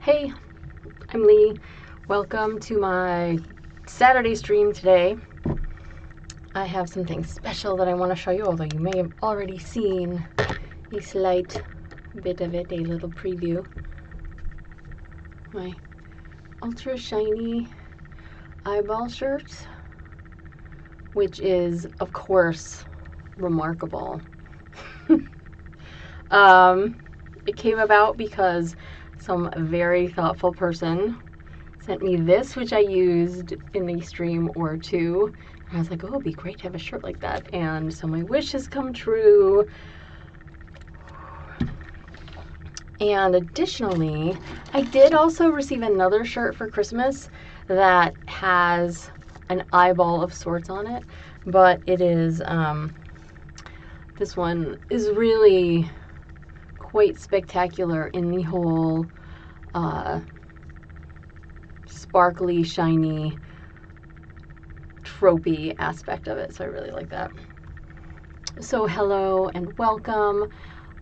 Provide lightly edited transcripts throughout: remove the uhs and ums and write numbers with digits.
Hey, I'm Lee. Welcome to my Saturday stream today. I have something special that I want to show you, although you may have already seen a slight bit of it, a little preview. My ultra shiny eyeball shirt, which is, of course, remarkable. It came about because some very thoughtful person sent me this, which I used in the stream or two. And I was like, oh, it'd be great to have a shirt like that. And so my wish has come true. And additionally, I did also receive another shirt for Christmas that has an eyeball of sorts on it. But it is, this one is really quite spectacular in the whole sparkly, shiny, tropey aspect of it. So I really like that. So hello and welcome.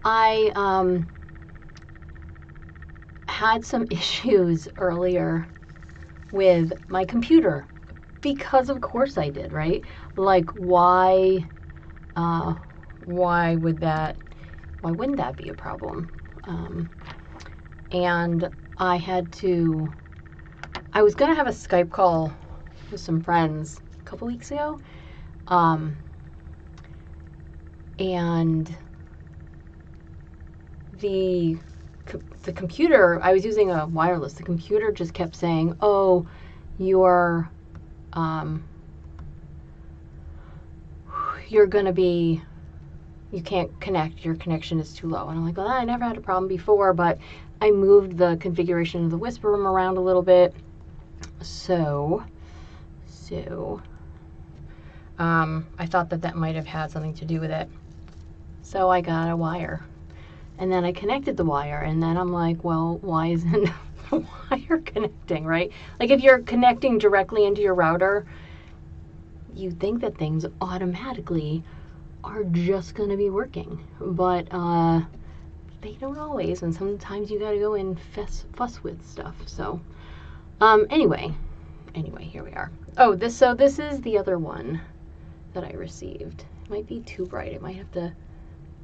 I had some issues earlier with my computer because of course I did, right? Like why wouldn't that be a problem? And I was gonna have a Skype call with some friends a couple weeks ago, and the computer, I was using a wireless, the computer just kept saying, oh, you're gonna be, you can't connect, your connection is too low. And I'm like, well, I never had a problem before, but I moved the configuration of the whisper room around a little bit. So I thought that might have had something to do with it. So I got a wire. And then I connected the wire, and then I'm like, well, why isn't the wire connecting, right? Like if you're connecting directly into your router, you'd think that things automatically are just going to be working, but they don't always, and sometimes you got to go and fuss with stuff. So anyway, here we are. Oh, this is the other one that I received. It might be too bright. It might have to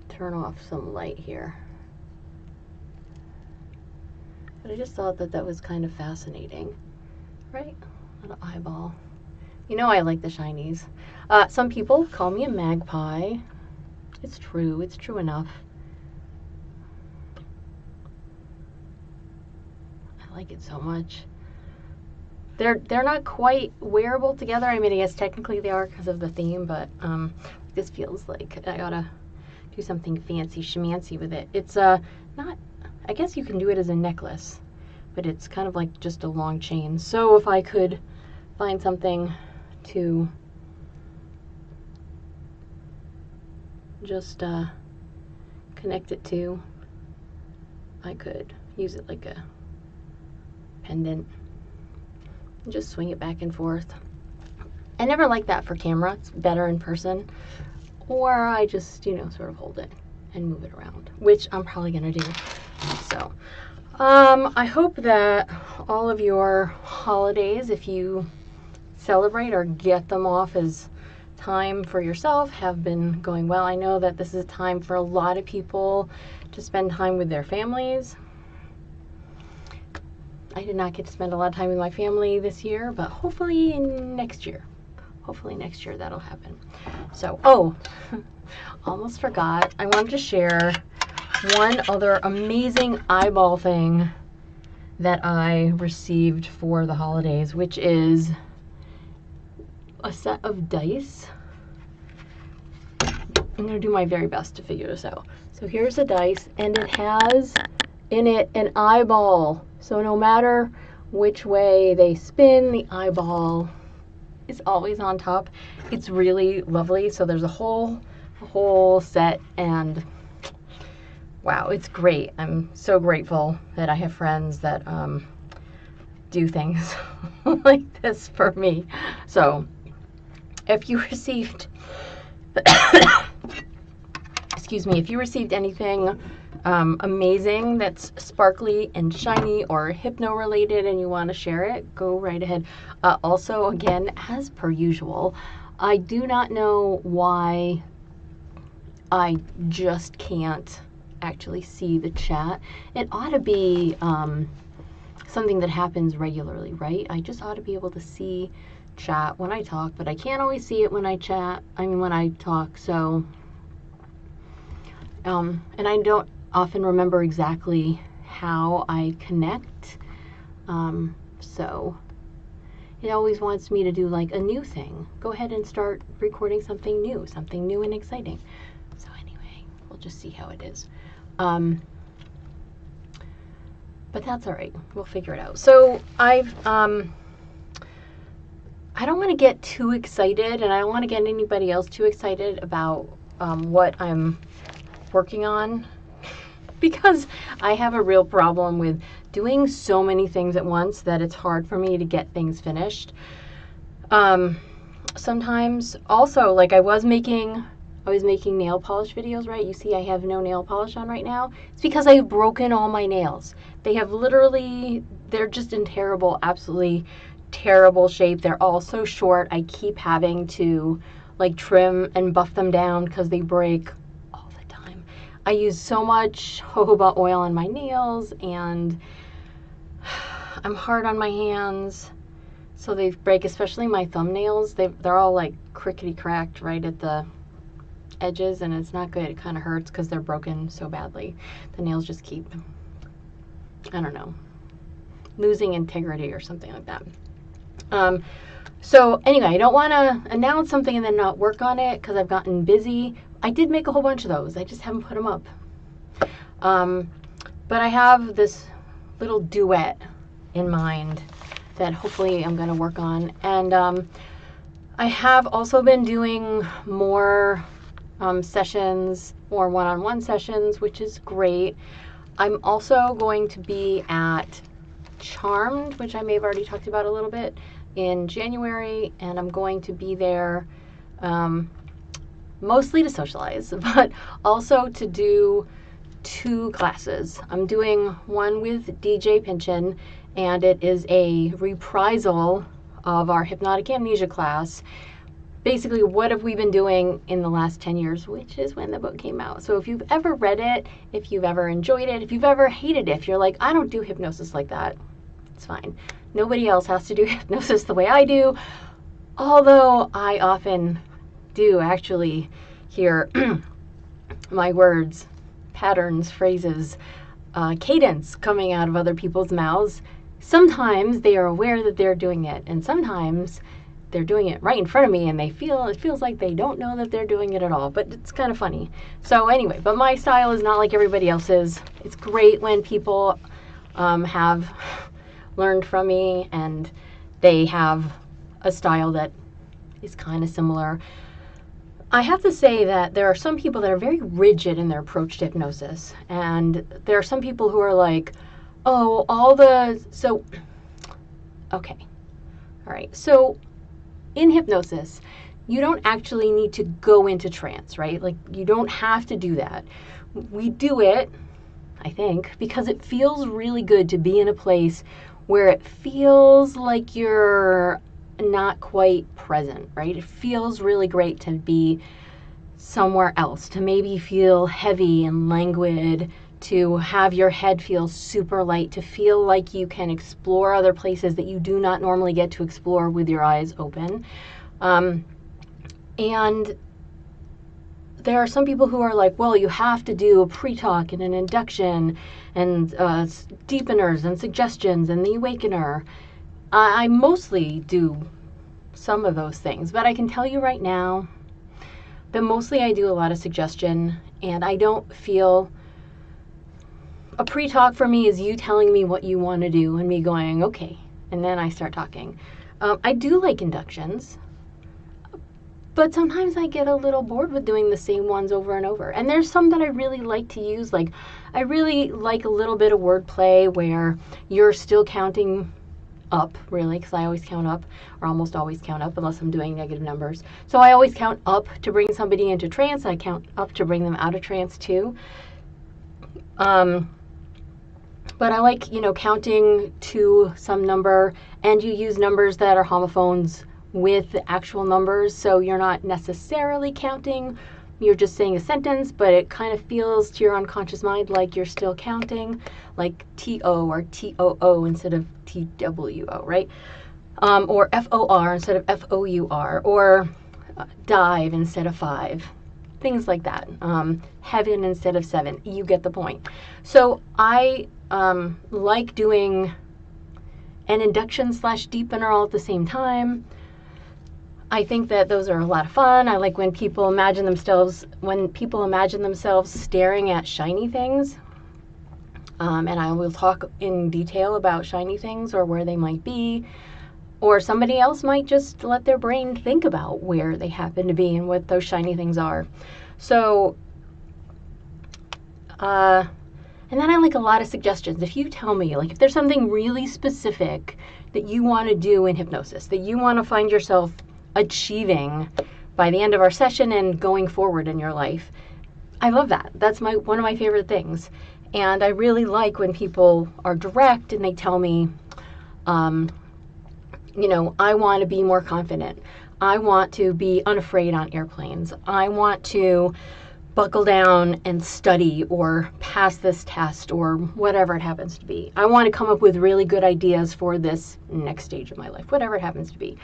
turn off some light here. But I just thought that was kind of fascinating, right? Little eyeball. You know I like the shinies. Some people call me a magpie. It's true. It's true enough. I like it so much. They're not quite wearable together. I mean, I guess technically they are because of the theme, but this feels like I gotta do something fancy schmancy with it. It's not, I guess you can do it as a necklace, but it's kind of like just a long chain. So if I could find something to just connect it to, I could use it like a pendant and just swing it back and forth. I never like that for camera. It's better in person. Or I just, sort of hold it and move it around, which I'm probably gonna do. So I hope that all of your holidays, if you celebrate or get them off as time for yourself, have been going well. I know that this is a time for a lot of people to spend time with their families. I did not get to spend a lot of time with my family this year, but hopefully next year that'll happen. So, almost forgot. I wanted to share one other amazing eyeball thing that I received for the holidays, which is a set of dice. I'm going to do my very best to figure this out. So here's a dice, and it has in it an eyeball. So no matter which way they spin, the eyeball is always on top. It's really lovely. So there's a whole set, and wow, it's great. I'm so grateful that I have friends that do things like this for me. So if you received excuse me, if you received anything amazing that's sparkly and shiny or hypno related and you want to share it, go right ahead. Also, again, as per usual, I do not know why I just can't actually see the chat. It ought to be something that happens regularly, right? I just ought to be able to see chat when I talk, but I can't always see it when I chat. I mean, when I talk. So, and I don't often remember exactly how I connect. So it always wants me to do like a new thing. Go ahead and start recording something new and exciting. So anyway, we'll just see how it is. But that's all right. We'll figure it out. So I don't want to get too excited, and I don't want to get anybody else too excited about what I'm working on, because I have a real problem with doing so many things at once that it's hard for me to get things finished. Sometimes also, like I was making nail polish videos, right? You see I have no nail polish on right now. It's because I've broken all my nails. They have literally, they're just in terrible, absolutely terrible shape. They're all so short. I keep having to like trim and buff them down because they break all the time. I use so much jojoba oil on my nails, and I'm hard on my hands, so they break, especially my thumbnails. They're all like crickety cracked right at the edges, and it's not good. It kind of hurts because they're broken so badly. The nails just keep, I don't know, losing integrity or something like that. So anyway, I don't want to announce something and then not work on it because I've gotten busy. I did make a whole bunch of those. I just haven't put them up. But I have this little duet in mind that hopefully I'm going to work on. And I have also been doing more sessions, more one-on-one sessions, which is great. I'm also going to be at Charmed, which I may have already talked about a little bit, in January, and I'm going to be there mostly to socialize, but also to do 2 classes. I'm doing one with DJ Pinchin, and it is a reprisal of our hypnotic amnesia class. Basically, what have we been doing in the last 10 years, which is when the book came out. So if you've ever read it, if you've ever enjoyed it, if you've ever hated it, if you're like, I don't do hypnosis like that, it's fine. Nobody else has to do hypnosis the way I do, although I often do actually hear my words, patterns, phrases, cadence coming out of other people's mouths. Sometimes they are aware that they're doing it, and sometimes they're doing it right in front of me, and it feels like they don't know that they're doing it at all, but it's kind of funny. So anyway, but my style is not like everybody else's. It's great when people have learned from me and they have a style that is kind of similar. I have to say that there are some people that are very rigid in their approach to hypnosis, and there are some people who are like, oh, okay, all right, so in hypnosis, you don't actually need to go into trance, right? Like, you don't have to do that. We do it, I think, because it feels really good to be in a place where it feels like you're not quite present, right? It feels really great to be somewhere else, to maybe feel heavy and languid, to have your head feel super light, to feel like you can explore other places that you do not normally get to explore with your eyes open. And there are some people who are like, well, you have to do a pre-talk and an induction and deepeners and suggestions and the awakener. I mostly do some of those things, but I can tell you right now that mostly I do a lot of suggestion, and I don't feel a pre-talk for me is you telling me what you want to do and me going, okay, and then I start talking. I do like inductions, but sometimes I get a little bored with doing the same ones over and over. And there's some that I really like to use. Like, I really like a little bit of wordplay where you're still counting up, really, because I always count up, or almost always count up, unless I'm doing negative numbers. So I always count up to bring somebody into trance. I count up to bring them out of trance, too. But I like, counting to some number, and you use numbers that are homophones with the actual numbers, so you're not necessarily counting, you're just saying a sentence, but it kind of feels to your unconscious mind like you're still counting, like T-O or T-O-O instead of T-W-O, right? Or F-O-R instead of F-O-U-R, or dive instead of 5. Things like that. Heaven instead of 7. You get the point. So I like doing an induction / deepener all at the same time. I think that those are a lot of fun. I like when people imagine themselves staring at shiny things. And I will talk in detail about shiny things or where they might be. Or somebody else might just let their brain think about where they happen to be and what those shiny things are. So, and then I like a lot of suggestions. If you tell me, like, if there's something really specific that you want to do in hypnosis, that you want to find yourself achieving by the end of our session and going forward in your life, I love that. That's one of my favorite things. And I really like when people are direct and they tell me, I want to be more confident. I want to be unafraid on airplanes. I want to buckle down and study or pass this test or whatever it happens to be. I want to come up with really good ideas for this next stage of my life, whatever it happens to be.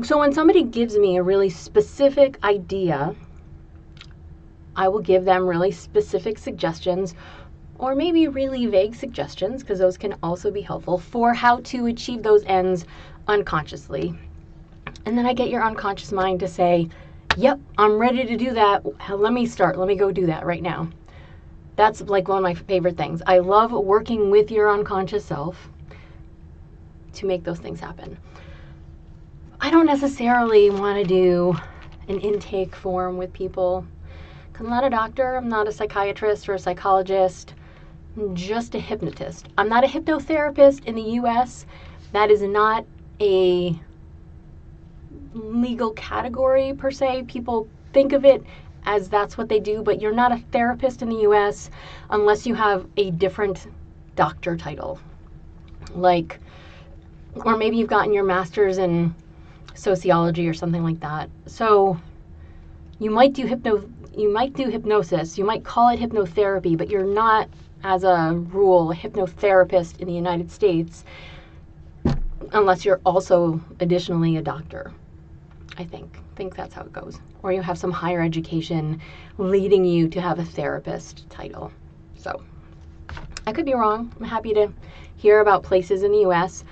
So when somebody gives me a really specific idea, I will give them really specific suggestions, or maybe really vague suggestions, because those can also be helpful, for how to achieve those ends unconsciously. And then I get your unconscious mind to say, yep, I'm ready to do that. Let me start. Let me go do that right now. That's like one of my favorite things. I love working with your unconscious self to make those things happen. I don't necessarily want to do an intake form with people, because I'm not a doctor, I'm not a psychiatrist or a psychologist, I'm just a hypnotist. I'm not a hypnotherapist in the US. That is not a legal category per se. People think of it as that's what they do, but you're not a therapist in the US unless you have a different doctor title. Like, or maybe you've gotten your master's in sociology or something like that. So you might do hypnosis, you might call it hypnotherapy, but you're not, as a rule, a hypnotherapist in the United States unless you're also additionally a doctor. I think that's how it goes. Or you have some higher education leading you to have a therapist title. So I could be wrong. I'm happy to hear about places in the US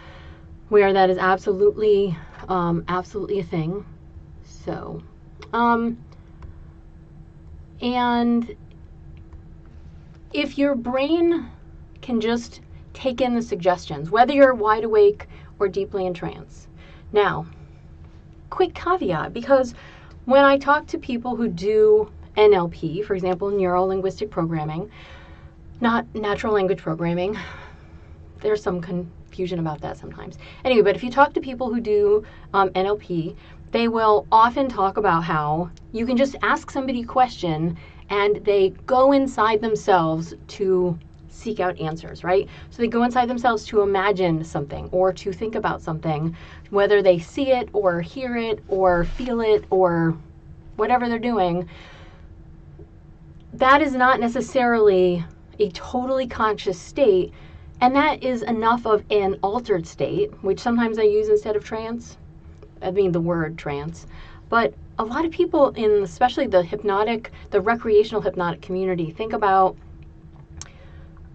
where that is absolutely a thing. So, and if your brain can just take in the suggestions, whether you're wide awake or deeply in trance. Now, quick caveat, because when I talk to people who do NLP, for example, neuro-linguistic programming, not natural language programming, there's some confusion about that sometimes. Anyway, but if you talk to people who do NLP, they will often talk about how you can just ask somebody a question and they go inside themselves to seek out answers, right? So they go inside themselves to imagine something or to think about something, whether they see it or hear it or feel it or whatever they're doing. That is not necessarily a totally conscious state, and that is enough of an altered state, which sometimes I use instead of trance. I mean the word trance. But a lot of people in especially the recreational hypnotic community think about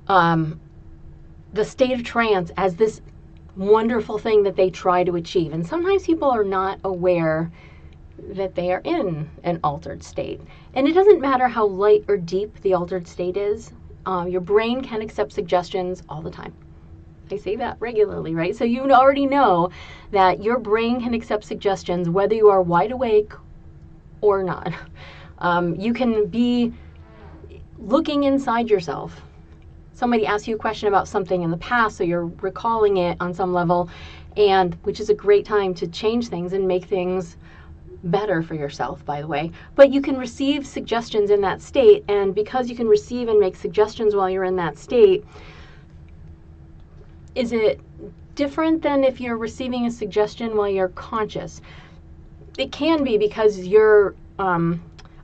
the state of trance as this wonderful thing that they try to achieve. And sometimes people are not aware that they are in an altered state. And it doesn't matter how light or deep the altered state is. Your brain can accept suggestions all the time. I say that regularly, right? So you already know that your brain can accept suggestions whether you are wide awake or not. You can be looking inside yourself. Somebody asks you a question about something in the past, so you're recalling it on some level, and which is a great time to change things and make things better for yourself, by the way. But you can receive suggestions in that state, and because you can receive and make suggestions while you're in that state, is it different than if you're receiving a suggestion while you're conscious? It can be, because you're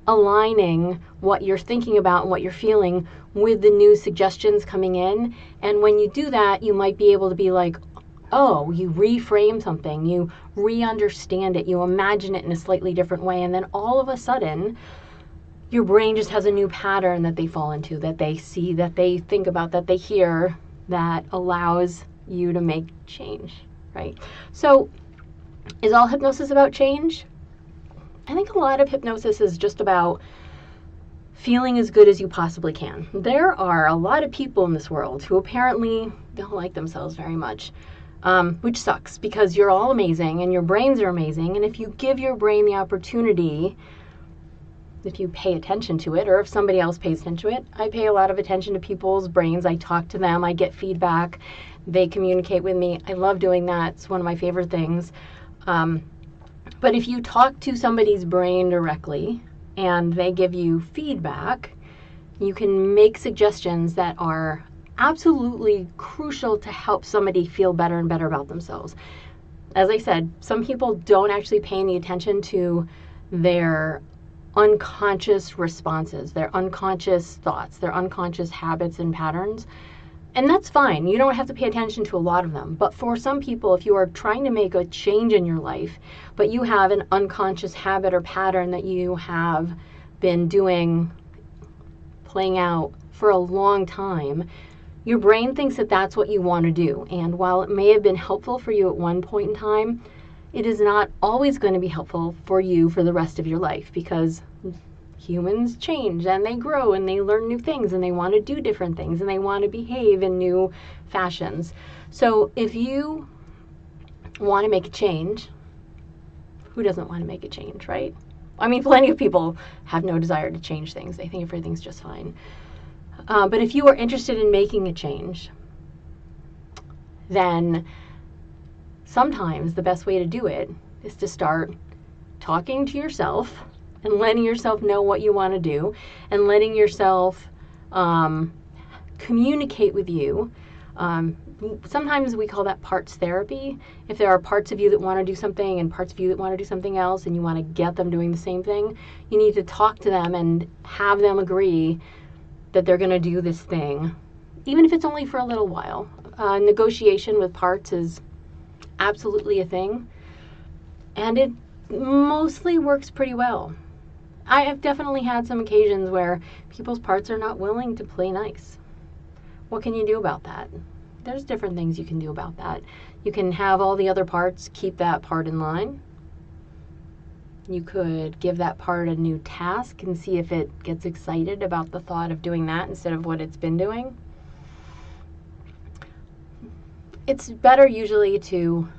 aligning what you're thinking about and what you're feeling with the new suggestions coming in. And when you do that, you might be able to be like, oh, you reframe something, you re-understand it, you imagine it in a slightly different way, and then all of a sudden your brain just has a new pattern that they fall into, that they see, that they think about, that they hear, that allows you to make change, right? So is all hypnosis about change? I think a lot of hypnosis is just about feeling as good as you possibly can. There are a lot of people in this world who apparently don't like themselves very much, which sucks, because you're all amazing and your brains are amazing. And if you give your brain the opportunity, if you pay attention to it, or if somebody else pays attention to it, I pay a lot of attention to people's brains. I talk to them, I get feedback, they communicate with me. I love doing that. It's one of my favorite things. But if you talk to somebody's brain directly and they give you feedback, you can make suggestions that are absolutely crucial to help somebody feel better and better about themselves. As I said, some people don't actually pay any attention to their unconscious responses, their unconscious thoughts, their unconscious habits and patterns. And that's fine. You don't have to pay attention to a lot of them. But for some people, if you are trying to make a change in your life, but you have an unconscious habit or pattern that you have been doing, playing out for a long time, your brain thinks that that's what you want to do. And while it may have been helpful for you at one point in time, it is not always going to be helpful for you for the rest of your life, because humans change and they grow and they learn new things and they want to do different things and they want to behave in new fashions. So if you want to make a change, who doesn't want to make a change, right? I mean, plenty of people have no desire to change things. They think everything's just fine. But if you are interested in making a change, then sometimes the best way to do it is to start talking to yourself and letting yourself know what you want to do, and letting yourself communicate with you. Sometimes we call that parts therapy. If there are parts of you that want to do something and parts of you that want to do something else, and you want to get them doing the same thing, you need to talk to them and have them agree that they're going to do this thing, even if it's only for a little while. Negotiation with parts is absolutely a thing, and it mostly works pretty well. I have definitely had some occasions where people's parts are not willing to play nice. What can you do about that? There's different things you can do about that. You can have all the other parts keep that part in line. You could give that part a new task and see if it gets excited about the thought of doing that instead of what it's been doing. It's better usually to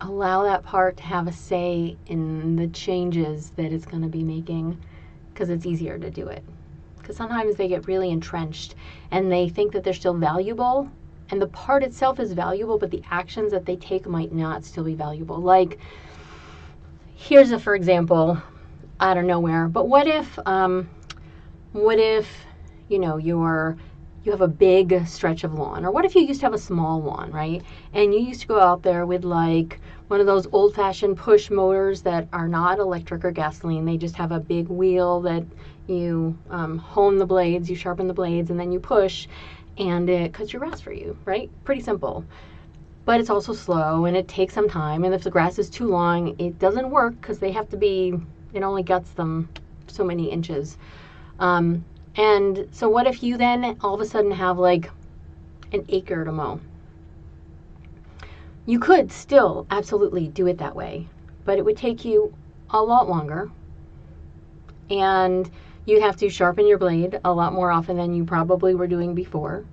allow that part to have a say in the changes that it's going to be making, because it's easier to do it. Because sometimes they get really entrenched and they think that they're still valuable, and the part itself is valuable, but the actions that they take might not still be valuable. Like, here's a for example out of nowhere, but what if you know, you have a big stretch of lawn, or what if you used to have a small lawn, right? And you used to go out there with like one of those old-fashioned push motors that are not electric or gasoline. They just have a big wheel that you hone the blades, you sharpen the blades, and then you push, and it cuts your grass for you, right? Pretty simple. But it's also slow, and it takes some time, and if the grass is too long, it doesn't work, because they have to be, it only guts them so many inches. And so what if you then all of a sudden have like an acre to mow? You could still absolutely do it that way, but it would take you a lot longer, and you'd have to sharpen your blade a lot more often than you probably were doing before.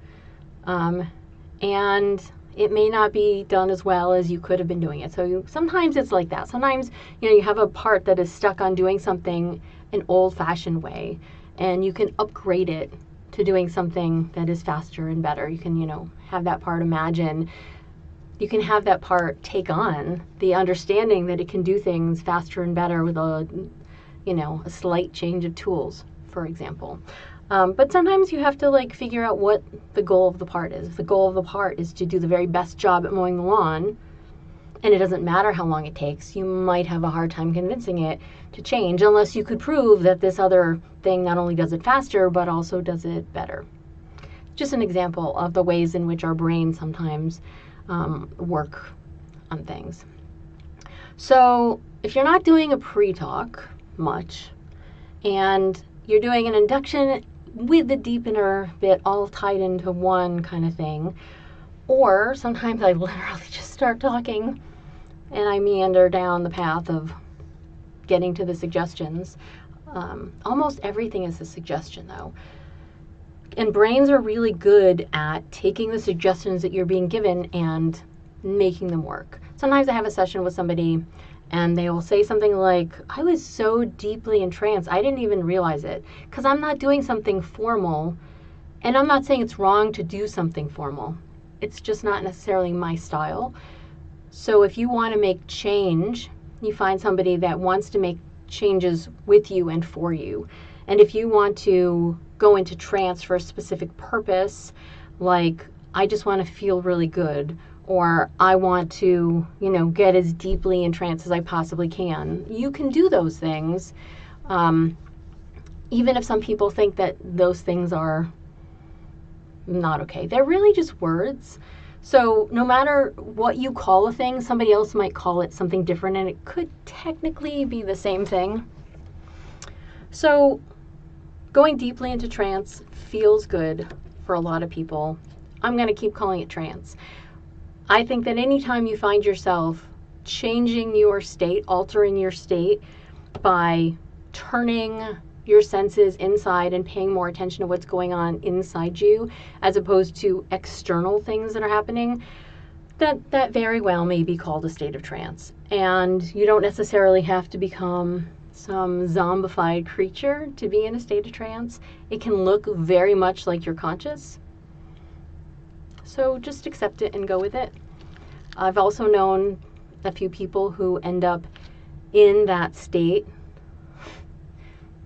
And it may not be done as well as you could have been doing it. So sometimes it's like that. Sometimes, you know, you have a part that is stuck on doing something an old-fashioned way, and you can upgrade it to doing something that is faster and better. You can, you know, have that part imagine you can have that part take on the understanding that it can do things faster and better with a slight change of tools, for example. But sometimes you have to like figure out what the goal of the part is. If the goal of the part is to do the very best job at mowing the lawn, and it doesn't matter how long it takes, you might have a hard time convincing it to change unless you could prove that this other thing not only does it faster, but also does it better. Just an example of the ways in which our brains sometimes work on things. So if you're not doing a pre-talk much, and you're doing an induction with the deepener bit all tied into one kind of thing, or sometimes I literally just start talking and I meander down the path of getting to the suggestions. Almost everything is a suggestion, though. And brains are really good at taking the suggestions that you're being given and making them work. Sometimes I have a session with somebody and they will say something like, I was so deeply in trance, I didn't even realize it. Because I'm not doing something formal, and I'm not saying it's wrong to do something formal. It's just not necessarily my style. So if you want to make change, you find somebody that wants to make changes with you and for you. And if you want to go into trance for a specific purpose, like I just want to feel really good, or I want to, get as deeply in trance as I possibly can, you can do those things. Even if some people think that those things are not okay. They're really just words. So no matter what you call a thing, somebody else might call it something different, and it could technically be the same thing. So going deeply into trance feels good for a lot of people. I'm going to keep calling it trance. I think that anytime you find yourself changing your state, altering your state by turning your senses inside and paying more attention to what's going on inside you as opposed to external things that are happening, that very well may be called a state of trance. And you don't necessarily have to become some zombified creature to be in a state of trance. It can look very much like you're conscious. So just accept it and go with it. I've also known a few people who end up in that state,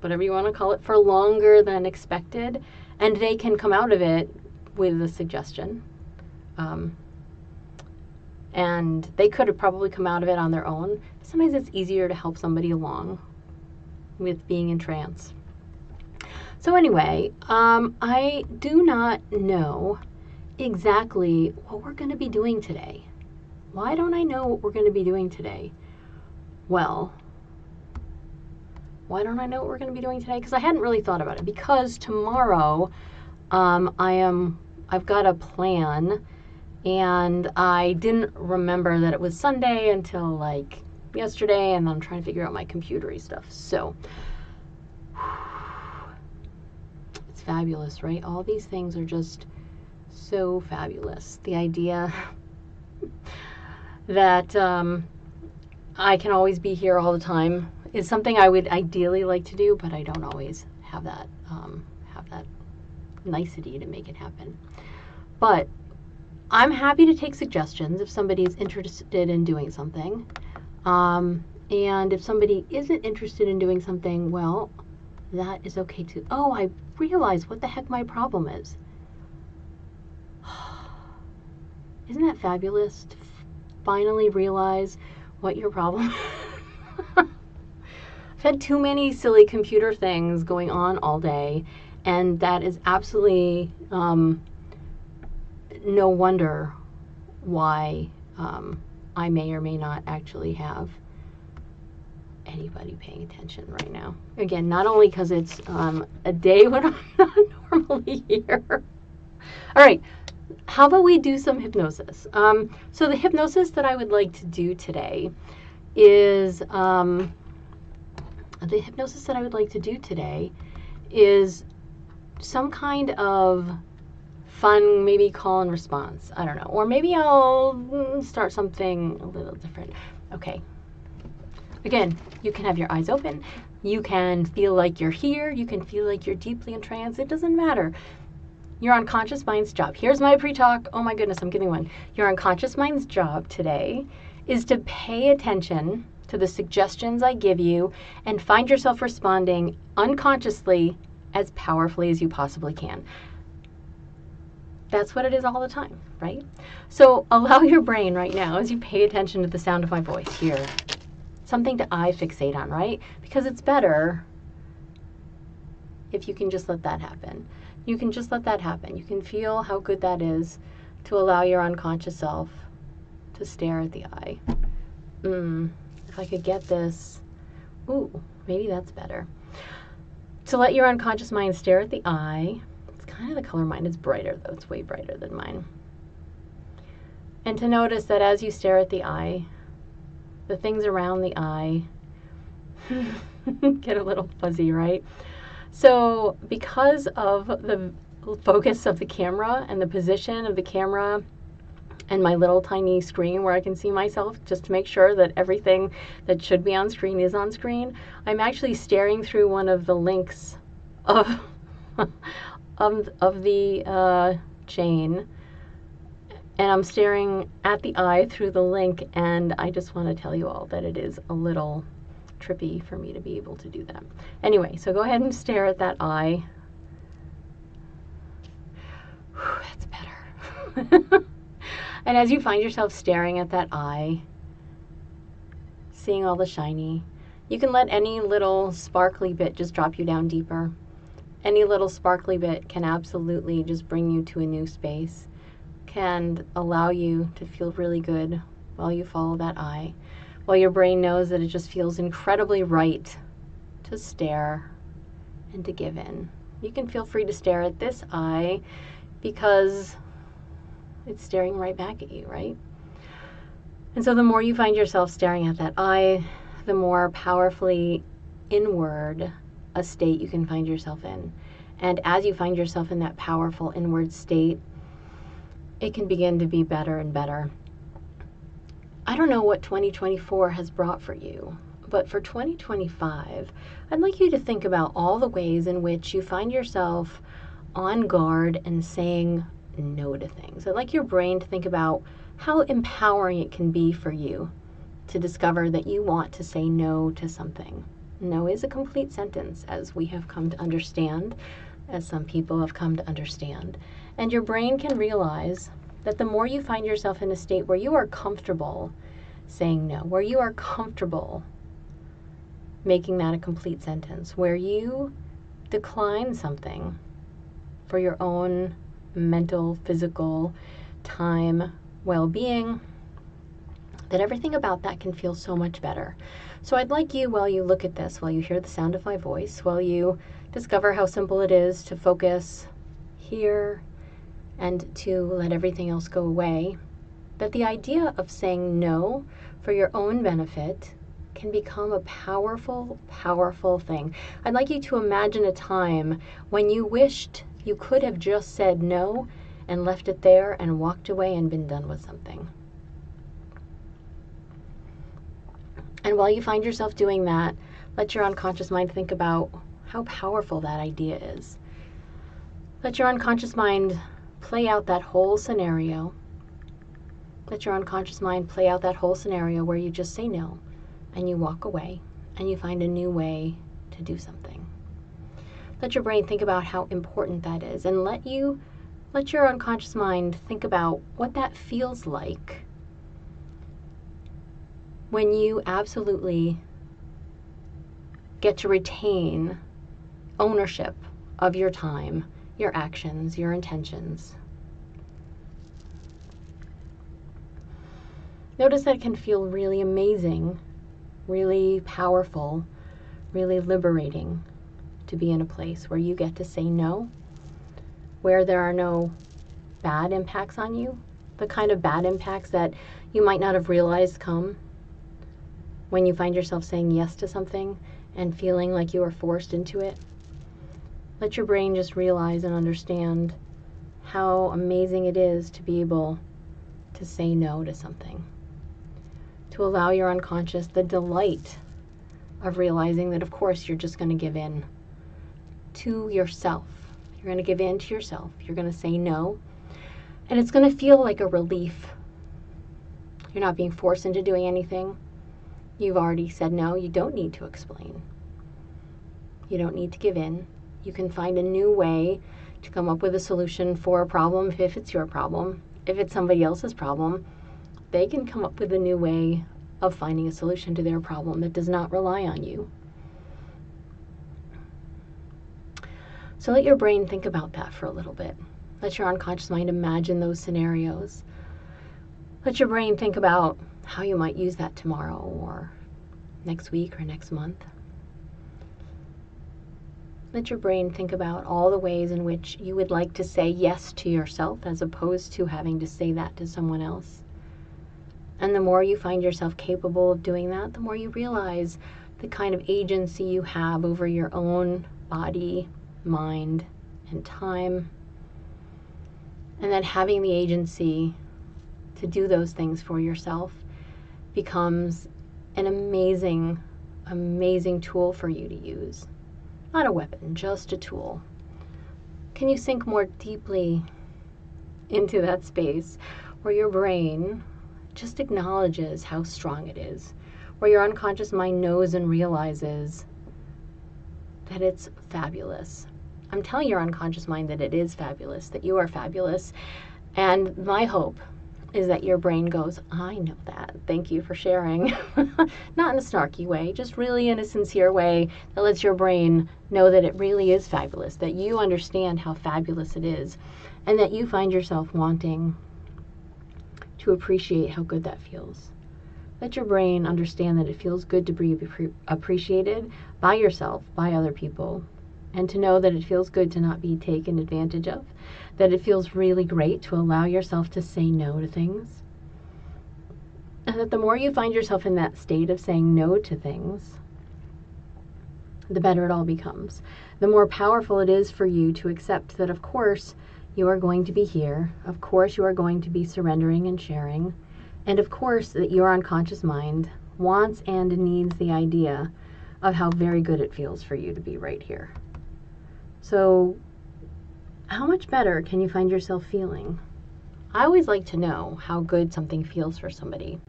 whatever you want to call it, for longer than expected, and they can come out of it with a suggestion. And they could have probably come out of it on their own. Sometimes it's easier to help somebody along with being in trance. So anyway, I do not know exactly what we're going to be doing today. Why don't I know what we're going to be doing today? Well, why don't I know what we're going to be doing today? Because I hadn't really thought about it. Because tomorrow, I've got a plan, and I didn't remember that it was Sunday until like yesterday, and then I'm trying to figure out my computery stuff. So it's fabulous, right? All these things are just so fabulous. The idea that I can always be here all the time is something I would ideally like to do, but I don't always have that nicety to make it happen. But I'm happy to take suggestions if somebody's interested in doing something. And if somebody isn't interested in doing something, well, that is okay too. Oh, I realize what the heck my problem is. Isn't that fabulous to finally realize what your problem is? I've had too many silly computer things going on all day, and that is absolutely no wonder why I may or may not actually have anybody paying attention right now. Again, not only because it's a day when I'm not normally here. All right, how about we do some hypnosis? So the hypnosis that I would like to do today is some kind of fun, maybe call and response. I don't know. Or maybe I'll start something a little different. Okay. Again, you can have your eyes open. You can feel like you're here. You can feel like you're deeply in trance. It doesn't matter. Your unconscious mind's job, here's my pre-talk, oh my goodness, I'm getting one. Your unconscious mind's job today is to pay attention to the suggestions I give you and find yourself responding unconsciously as powerfully as you possibly can. That's what it is all the time, right? So allow your brain right now, as you pay attention to the sound of my voice here, something to eye fixate on, right? Because it's better if you can just let that happen. You can just let that happen. You can feel how good that is to allow your unconscious self to stare at the eye. If I could get this, ooh, maybe that's better. To let your unconscious mind stare at the eye. It's kind of the color mine. It's brighter though. It's way brighter than mine. And to notice that as you stare at the eye, the things around the eye get a little fuzzy, right? So because of the focus of the camera and the position of the camera and my little tiny screen where I can see myself just to make sure that everything that should be on screen is on screen, I'm actually staring through one of the links of, of the chain, and I'm staring at the eye through the link, and I just want to tell you all that it is a little trippy for me to be able to do that. Anyway, so go ahead and stare at that eye. Whew, that's better. And as you find yourself staring at that eye, seeing all the shiny, you can let any little sparkly bit just drop you down deeper. Any little sparkly bit can absolutely just bring you to a new space, can allow you to feel really good while you follow that eye, while your brain knows that it just feels incredibly right to stare and to give in. You can feel free to stare at this eye because it's staring right back at you, right? And so the more you find yourself staring at that eye, the more powerfully inward a state you can find yourself in. And as you find yourself in that powerful inward state, it can begin to be better and better. I don't know what 2024 has brought for you, but for 2025, I'd like you to think about all the ways in which you find yourself on guard and saying no to things. I'd like your brain to think about how empowering it can be for you to discover that you want to say no to something. No is a complete sentence, as we have come to understand, as some people have come to understand. And your brain can realize that the more you find yourself in a state where you are comfortable saying no, where you are comfortable making that a complete sentence, where you decline something for your own mental, physical, time, well-being, that everything about that can feel so much better. So I'd like you, while you look at this, while you hear the sound of my voice, while you discover how simple it is to focus here and to let everything else go away, that the idea of saying no for your own benefit can become a powerful, powerful thing. I'd like you to imagine a time when you wished you could have just said no and left it there and walked away and been done with something. And while you find yourself doing that, let your unconscious mind think about how powerful that idea is. Let your unconscious mind play out that whole scenario. Let your unconscious mind play out that whole scenario where you just say no and you walk away and you find a new way to do something. Let your brain think about how important that is, and let your unconscious mind think about what that feels like when you absolutely get to retain ownership of your time, your actions, your intentions. Notice that it can feel really amazing, really powerful, really liberating to be in a place where you get to say no, where there are no bad impacts on you, the kind of bad impacts that you might not have realized come when you find yourself saying yes to something and feeling like you are forced into it. Let your brain just realize and understand how amazing it is to be able to say no to something. To allow your unconscious the delight of realizing that, of course, you're just going to give in to yourself. You're going to give in to yourself. You're going to say no. And it's going to feel like a relief. You're not being forced into doing anything. You've already said no. You don't need to explain. You don't need to give in. You can find a new way to come up with a solution for a problem if it's your problem. If it's somebody else's problem, they can come up with a new way of finding a solution to their problem that does not rely on you. So let your brain think about that for a little bit. Let your unconscious mind imagine those scenarios. Let your brain think about how you might use that tomorrow or next week or next month. Let your brain think about all the ways in which you would like to say yes to yourself as opposed to having to say that to someone else. And the more you find yourself capable of doing that, the more you realize the kind of agency you have over your own body, mind, and time. And that having the agency to do those things for yourself becomes an amazing, amazing tool for you to use. Not a weapon, just a tool. Can you sink more deeply into that space where your brain just acknowledges how strong it is, where your unconscious mind knows and realizes that it's fabulous? I'm telling your unconscious mind that it is fabulous, that you are fabulous, and my hope is that your brain goes, I know that. Thank you for sharing. Not in a snarky way, just really in a sincere way that lets your brain know that it really is fabulous, that you understand how fabulous it is, and that you find yourself wanting to appreciate how good that feels. Let your brain understand that it feels good to be appreciated by yourself, by other people, and to know that it feels good to not be taken advantage of, that it feels really great to allow yourself to say no to things, and that the more you find yourself in that state of saying no to things, the better it all becomes. The more powerful it is for you to accept that, of course, you are going to be here, of course you are going to be surrendering and sharing, and of course that your unconscious mind wants and needs the idea of how very good it feels for you to be right here. So how much better can you find yourself feeling? I always like to know how good something feels for somebody,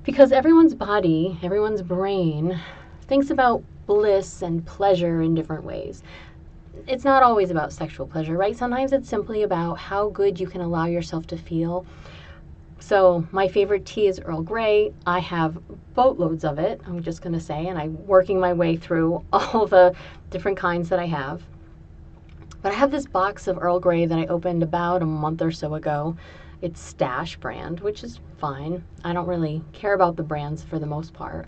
because everyone's body, everyone's brain thinks about bliss and pleasure in different ways. It's not always about sexual pleasure, right? Sometimes it's simply about how good you can allow yourself to feel. So my favorite tea is Earl Grey. I have boatloads of it, I'm just going to say, and I'm working my way through all the different kinds that I have. But I have this box of Earl Grey that I opened about a month or so ago. It's Stash brand, which is fine. I don't really care about the brands for the most part.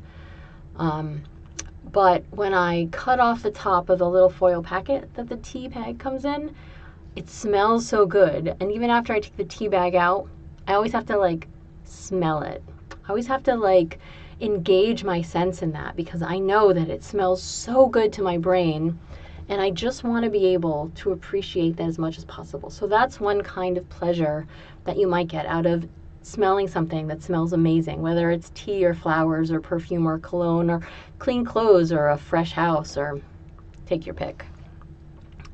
But when I cut off the top of the little foil packet that the tea bag comes in, it smells so good. And even after I take the tea bag out, I always have to smell it. I always have to engage my sense in that, because I know that it smells so good to my brain, and I just want to be able to appreciate that as much as possible. So that's one kind of pleasure that you might get out of smelling something that smells amazing, whether it's tea or flowers or perfume or cologne or clean clothes or a fresh house, or take your pick.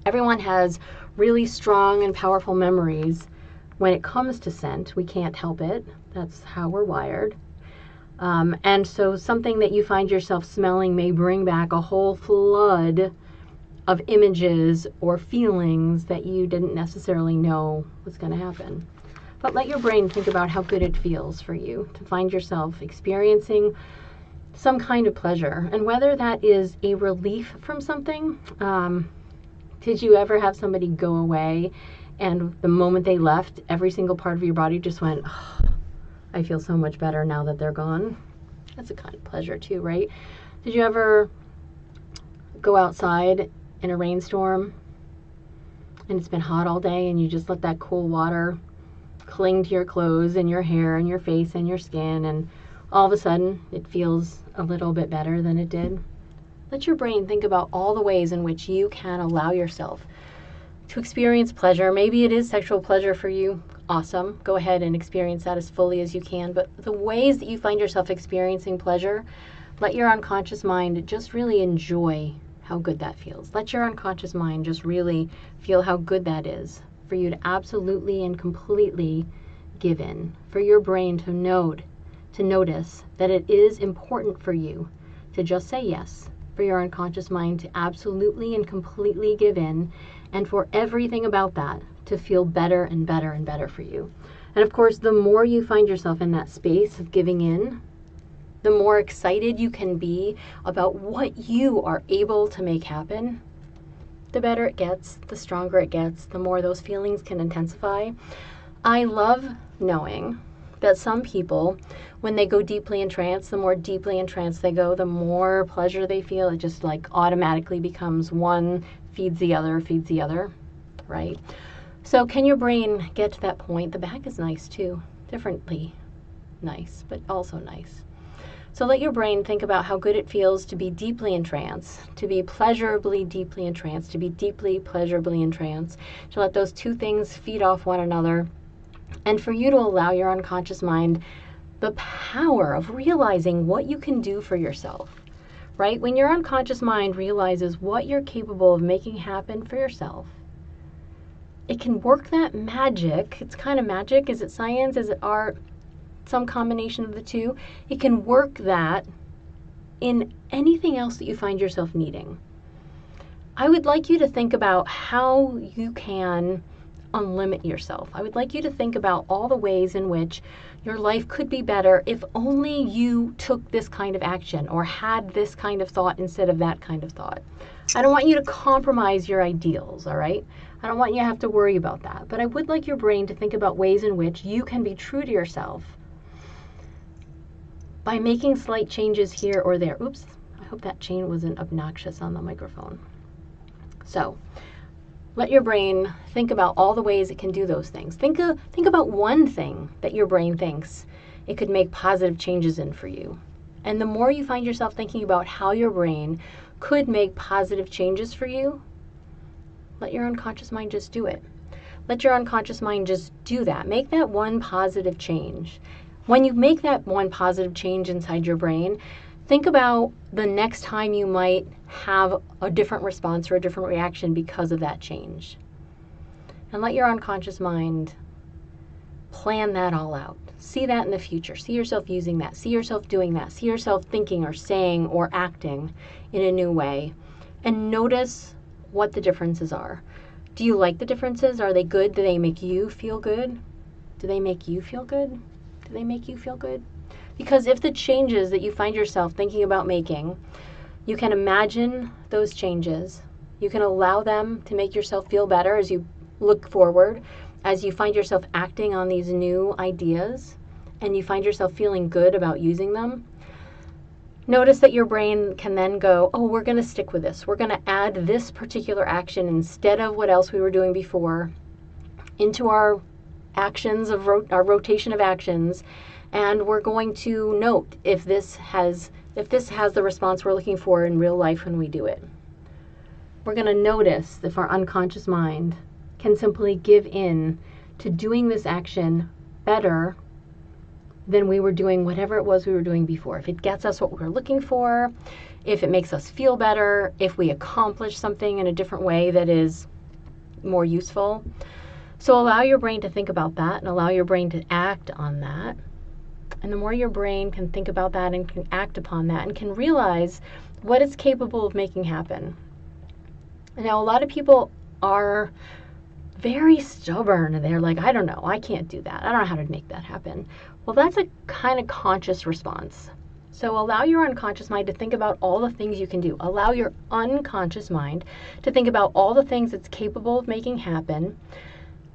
Everyone has really strong and powerful memories when it comes to scent. We can't help it. That's how we're wired. And so something that you find yourself smelling may bring back a whole flood of images or feelings that you didn't necessarily know was going to happen. But let your brain think about how good it feels for you to find yourself experiencing some kind of pleasure. And whether that is a relief from something, did you ever have somebody go away and the moment they left, every single part of your body just went, oh, I feel so much better now that they're gone? That's a kind of pleasure too, right? Did you ever go outside in a rainstorm and it's been hot all day and you just let that cool water cling to your clothes and your hair and your face and your skin, and all of a sudden it feels a little bit better than it did? Let your brain think about all the ways in which you can allow yourself to experience pleasure. Maybe it is sexual pleasure for you. Awesome. Go ahead and experience that as fully as you can. But the ways that you find yourself experiencing pleasure, let your unconscious mind just really enjoy how good that feels. Let your unconscious mind just really feel how good that is for you to absolutely and completely give in, for your brain to notice that it is important for you to just say yes, for your unconscious mind to absolutely and completely give in, and for everything about that to feel better and better and better for you. And of course, the more you find yourself in that space of giving in, the more excited you can be about what you are able to make happen, the better it gets, the stronger it gets, the more those feelings can intensify. I love knowing that some people, when they go deeply in trance, the more deeply in trance they go, the more pleasure they feel. It just like automatically becomes one feeds the other, right? So can your brain get to that point? The back is nice too, differently nice, but also nice. So let your brain think about how good it feels to be deeply in trance, to be pleasurably deeply in trance, to be deeply pleasurably in trance, to let those two things feed off one another, and for you to allow your unconscious mind the power of realizing what you can do for yourself, right? When your unconscious mind realizes what you're capable of making happen for yourself, it can work that magic. It's kind of magic. Is it science? Is it art? Some combination of the two. It can work that in anything else that you find yourself needing. I would like you to think about how you can unlimit yourself. I would like you to think about all the ways in which your life could be better if only you took this kind of action or had this kind of thought instead of that kind of thought. I don't want you to compromise your ideals, all right? I don't want you to have to worry about that. But I would like your brain to think about ways in which you can be true to yourself by making slight changes here or there. Oops, I hope that chain wasn't obnoxious on the microphone. So let your brain think about all the ways it can do those things. Think about one thing that your brain thinks it could make positive changes in for you. And the more you find yourself thinking about how your brain could make positive changes for you, let your unconscious mind just do it. Let your unconscious mind just do that. Make that one positive change. When you make that one positive change inside your brain, think about the next time you might have a different response or a different reaction because of that change. And let your unconscious mind plan that all out. See that in the future. See yourself using that. See yourself doing that. See yourself thinking or saying or acting in a new way. And notice what the differences are. Do you like the differences? Are they good? Do they make you feel good? Do they make you feel good? Do they make you feel good? Because if the changes that you find yourself thinking about making, you can imagine those changes, you can allow them to make yourself feel better as you look forward, as you find yourself acting on these new ideas, and you find yourself feeling good about using them, notice that your brain can then go, oh, we're going to stick with this. We're going to add this particular action instead of what else we were doing before into our actions of our rotation of actions, and we're going to note if this has the response we're looking for in real life when we do it. We're going to notice if our unconscious mind can simply give in to doing this action better than we were doing whatever it was we were doing before. If it gets us what we're looking for, if it makes us feel better, if we accomplish something in a different way that is more useful. So allow your brain to think about that and allow your brain to act on that. And the more your brain can think about that and can act upon that and can realize what it's capable of making happen. Now, a lot of people are very stubborn. They're like, I don't know, I can't do that. I don't know how to make that happen. Well, that's a kind of conscious response. So allow your unconscious mind to think about all the things you can do. Allow your unconscious mind to think about all the things it's capable of making happen.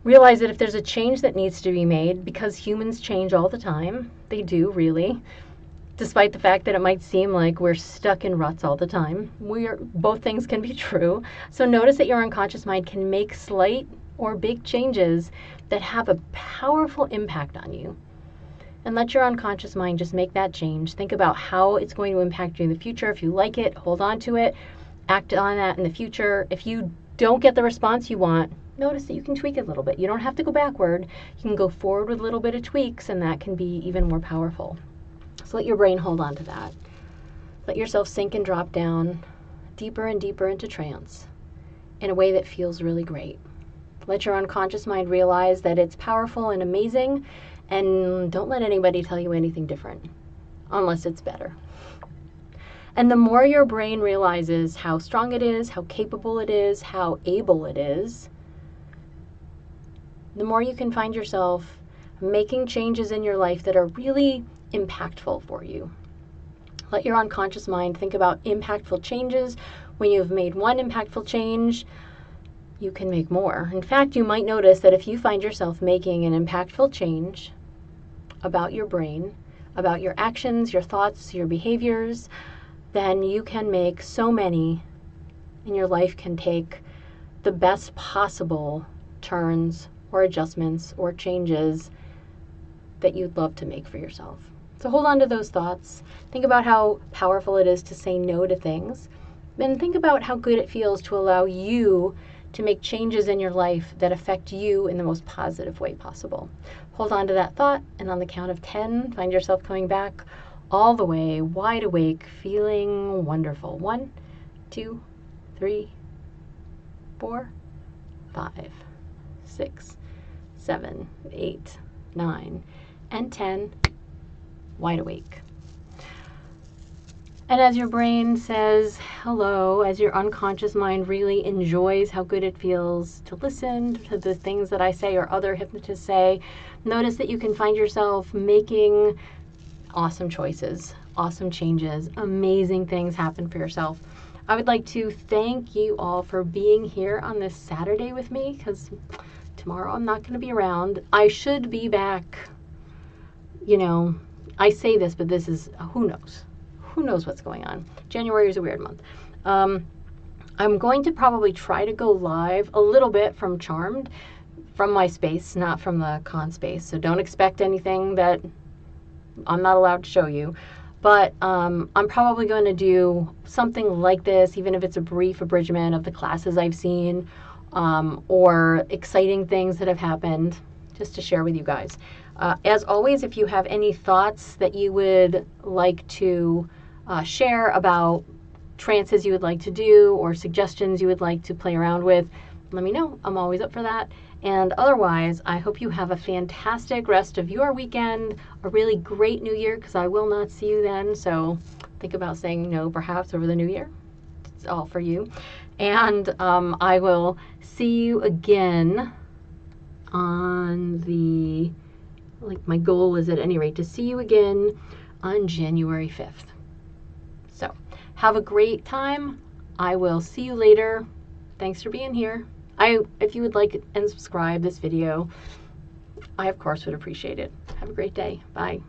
Realize that if there's a change that needs to be made, because humans change all the time, they do really, despite the fact that it might seem like we're stuck in ruts all the time. Both things can be true. So notice that your unconscious mind can make slight or big changes that have a powerful impact on you. And let your unconscious mind just make that change. Think about how it's going to impact you in the future. If you like it, hold on to it. Act on that in the future. If you don't get the response you want, notice that you can tweak it a little bit. You don't have to go backward. You can go forward with a little bit of tweaks, and that can be even more powerful. So let your brain hold on to that. Let yourself sink and drop down deeper and deeper into trance in a way that feels really great. Let your unconscious mind realize that it's powerful and amazing, and don't let anybody tell you anything different, unless it's better. And the more your brain realizes how strong it is, how capable it is, how able it is, the more you can find yourself making changes in your life that are really impactful for you. Let your unconscious mind think about impactful changes. When you've made one impactful change, you can make more. In fact, you might notice that if you find yourself making an impactful change about your brain, about your actions, your thoughts, your behaviors, then you can make so many, and your life can take the best possible turns or adjustments or changes that you'd love to make for yourself. So hold on to those thoughts. Think about how powerful it is to say no to things. Then think about how good it feels to allow you to make changes in your life that affect you in the most positive way possible. Hold on to that thought, and on the count of 10, find yourself coming back all the way, wide awake, feeling wonderful. 1, 2, 3, 4, 5, 6, 7, 8, 9, and 10, wide awake. And as your brain says hello, as your unconscious mind really enjoys how good it feels to listen to the things that I say or other hypnotists say, notice that you can find yourself making awesome choices, awesome changes, amazing things happen for yourself. I would like to thank you all for being here on this Saturday with me, because tomorrow I'm not going to be around. I should be back, I say this, but this is, who knows? Who knows what's going on? January is a weird month. I'm going to probably try to go live a little bit from Charmed, from my space, not from the con space. So don't expect anything that I'm not allowed to show you. But I'm probably going to do something like this, even if it's a brief abridgment of the classes I've seen, or exciting things that have happened, just to share with you guys. As always, if you have any thoughts that you would like to share about trances you would like to do or suggestions you would like to play around with, let me know. I'm always up for that. And otherwise, I hope you have a fantastic rest of your weekend, a really great new year, because I will not see you then. So think about saying no perhaps over the new year. It's all for you. And I will see you again on the, my goal is at any rate to see you again on January 5th. So have a great time. I will see you later. Thanks for being here. If you would like and subscribe this video, I of course would appreciate it. Have a great day. Bye.